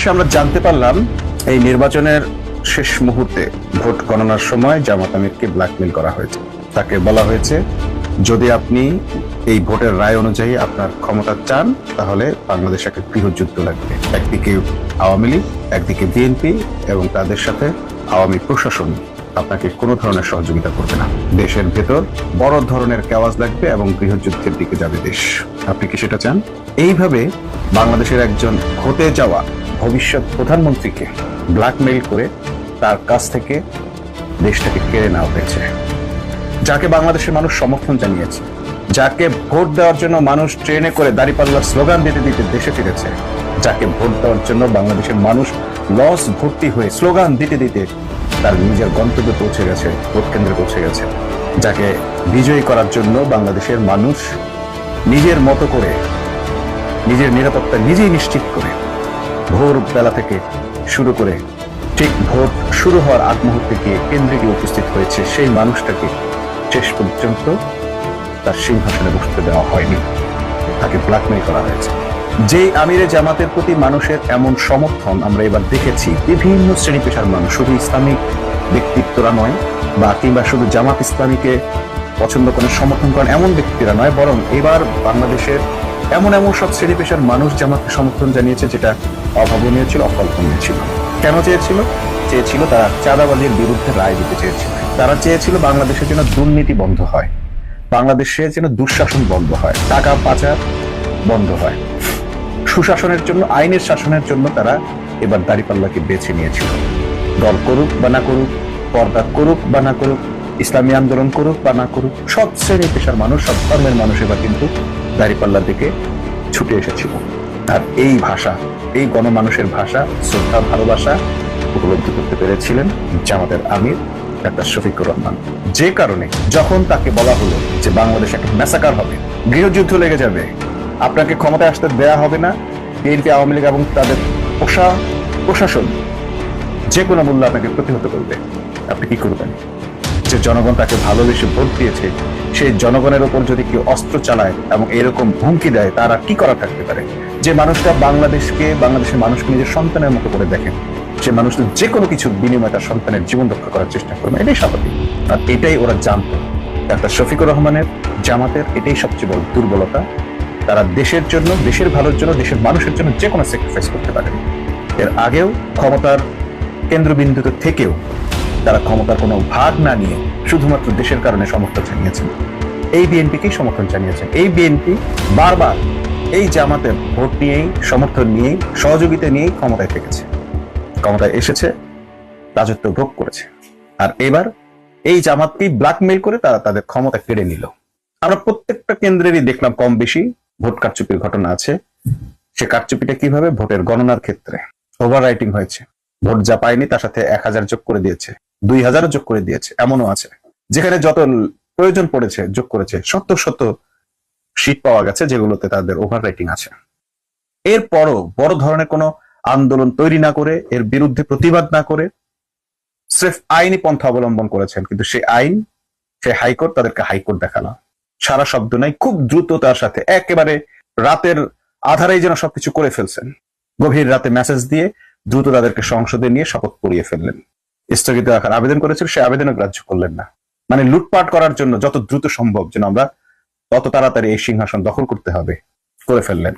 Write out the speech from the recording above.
সর্বশেষে আমরা জানতে পারলাম এই নির্বাচনের শেষ মুহূর্তে ভোট গণনার সময় জামাত আমিরকে ব্ল্যাকমেইল করা হয়েছে। তাকে বলা হয়েছে, যদি আপনি এই ভোটের রায় অনুযায়ী আপনার ক্ষমতা চান তাহলে বাংলাদেশে একটা গৃহযুদ্ধ লাগবে। একদিকে আওয়ামী লীগ, একদিকে বিএনপি এবং তাদের সাথে আওয়ামী প্রশাসন আপনাকে কোনো ধরনের সহযোগিতা করবে না। দেশের ভেতর বড় ধরনের কেওয়াজ লাগবে এবং গৃহযুদ্ধের দিকে যাবে দেশ। আপনি কি সেটা চান? এইভাবে বাংলাদেশের একজন হতে যাওয়া ভবিষ্যৎ প্রধানমন্ত্রীকে ব্ল্যাকমেইল করে তার কাছ থেকে দেশটাকে কেড়ে নেওয়া হয়েছে। যাকে বাংলাদেশের মানুষ সমর্থন জানিয়েছে, যাকে ভোট দেওয়ার জন্য মানুষ ট্রেনে করে দাঁড়িপাল্লার স্লোগান দিতে দিতে দেশে ফিরেছে, যাকে ভোট দেওয়ার জন্য বাংলাদেশের মানুষ লস ভর্তি হয়ে স্লোগান দিতে দিতে তার নিজের গন্তব্যে পৌঁছে গেছে, ভোট কেন্দ্রে পৌঁছে গেছে, যাকে বিজয়ী করার জন্য বাংলাদেশের মানুষ নিজের মতো করে নিজের নিরাপত্তা নিজেই নিশ্চিত করে ভোর বেলা থেকে শুরু করে ঠিক ভোট শুরু হওয়ার আগ মুহূর্তে গিয়ে কেন্দ্রে গিয়ে উপস্থিত হয়েছে, সেই মানুষটাকে শেষ পর্যন্ত তার সিংহাসনে বসতে দেওয়া হয়নি, তাকে ব্ল্যাকমেইল করা হয়েছে। যে আমিরে জামাতের প্রতি মানুষের এমন সমর্থন আমরা এবার দেখেছি, বিভিন্ন শ্রেণী পেশার মানুষ, শুধু ইসলামিক ব্যক্তিত্বরা নয় বা কিংবা শুধু জামাত ইসলামীকে পছন্দ করেন সমর্থন করেন এমন ব্যক্তিরা নয়, বরং এবার বাংলাদেশের এমন এমন সব শ্রেণী পেশার মানুষ জামাতকে সমর্থন জানিয়েছে, যেটা অভাবনীয় ছিল, অকল্পনীয় ছিল। কেন চেয়েছিল তারা চাঁদাবাজির বিরুদ্ধে রায় দিতে চেয়েছিল। তারা চেয়েছিল বাংলাদেশের জন্য দুর্নীতি বন্ধ হয়, বাংলাদেশের যেন দুঃশাসন বন্ধ হয়, টাকা পাচার বন্ধ হয়, সুশাসনের জন্য, আইনের শাসনের জন্য তারা এবার দাঁড়িপাল্লাকে বেছে নিয়েছিল। দল করুক বা না করুক, পর্দা করুক বা না করুক, ইসলামী আন্দোলন করুক বা না করুক, সব শ্রেণী পেশার মানুষ, সব ধর্মের মানুষ এবার কিন্তু দাঁড়িপাল্লার দিকে ছুটে এসেছিল। আর এই ভাষা, এই গণমানুষের ভাষা, শ্রদ্ধা, ভালোবাসা উপলব্ধি করতে পেরেছিলেন জামাতের আমির ডাক্তার শফিকুর রহমান। যে কারণে যখন তাকে বলা হলো যে বাংলাদেশে একটা ম্যাসাকার হবে, গৃহযুদ্ধ লেগে যাবে, আপনাকে ক্ষমতায় আসতে দেয়া হবে না, বিএনপি, আওয়ামী লীগ এবং তাদের প্রশাসন যে কোনো মূল্য আপনাকে প্রতিহত করবে, আপনি কি করবেন? যে জনগণ তাকে ভালোবেসে ভোট দিয়েছে, সেই জনগণের ওপর যদি কেউ অস্ত্র চালায় এবং এরকম হুমকি দেয়, তারা কি করা থাকতে পারে? যে মানুষটা বাংলাদেশের মানুষকে নিজের সন্তানের মতো করে দেখেন, সে মানুষ যে কোনো কিছুর বিনিময়ে তার সন্তানের জীবন রক্ষা করার চেষ্টা করবে, এটাই স্বাভাবিক। আর এটাই ওরা জানতো। ডাক্তার শফিকুর রহমানের জামাতের এটাই সবচেয়ে বড় দুর্বলতা। তারা দেশের জন্য, দেশের ভালোর জন্য, দেশের মানুষের জন্য যে কোনো স্যাক্রিফাইস করতে পারে। এর আগেও ক্ষমতার কেন্দ্রবিন্দুতে থেকেও তারা ক্ষমতার কোনো ভাগ না নিয়ে শুধুমাত্র দেশের কারণে সমর্থন জানিয়েছেন। এই বিএনপিকেই সমর্থন জানিয়েছেন। এই বিএনপি বারবার এই জামাতের ভোট নিয়েই, সমর্থন নিয়েই, সহযোগিতা নিয়েই ক্ষমতায় থেকেছে, ক্ষমতায় এসেছে, রাজত্ব ভোগ করেছে। আর এবার এই জামাতকেই ব্ল্যাকমেইল করে তারা তাদের ক্ষমতা কেড়ে নিল। আমরা প্রত্যেকটা কেন্দ্রেরই দেখলাম কম বেশি ভোট কারচুপির ঘটনা আছে। সে কারচুপিটা কিভাবে? ভোটের গণনার ক্ষেত্রে ওভার রাইটিং হয়েছে, ভোট যা পায়নি তার সাথে 1000 যোগ করে দিয়েছে, 2000 যোগ করে দিয়েছে, এমনও আছে যেখানে যত প্রয়োজন পড়েছে যোগ করেছে। শত শীট পাওয়া গেছে যেগুলোতে তাদের ওভার রাইটিং আছে। এরপরও বড় ধরনের কোনো আন্দোলন তৈরি না করে, এর বিরুদ্ধে প্রতিবাদ না করে স্রেফ আইনি পন্থা অবলম্বন করেছেন। কিন্তু সেই আইন, সে হাইকোর্ট তাদেরকে হাইকোর্ট দেখালো, সারা শব্দ নাই, খুব দ্রুততার সাথে একেবারে রাতের আধারেই যেন সবকিছু করে ফেলছেন। গভীর রাতে মেসেজ দিয়ে দ্রুত তাদেরকে সংসদে নিয়ে শপথ পড়িয়ে ফেললেন। স্থগিত রাখার আবেদন করেছিল, সে আবেদনও গ্রাহ্য করলেন না। মানে লুটপাট করার জন্য যত দ্রুত সম্ভব যেন আমরা তত তাড়াতাড়ি এই সিংহাসন দখল করতে হবে, করে ফেললেন।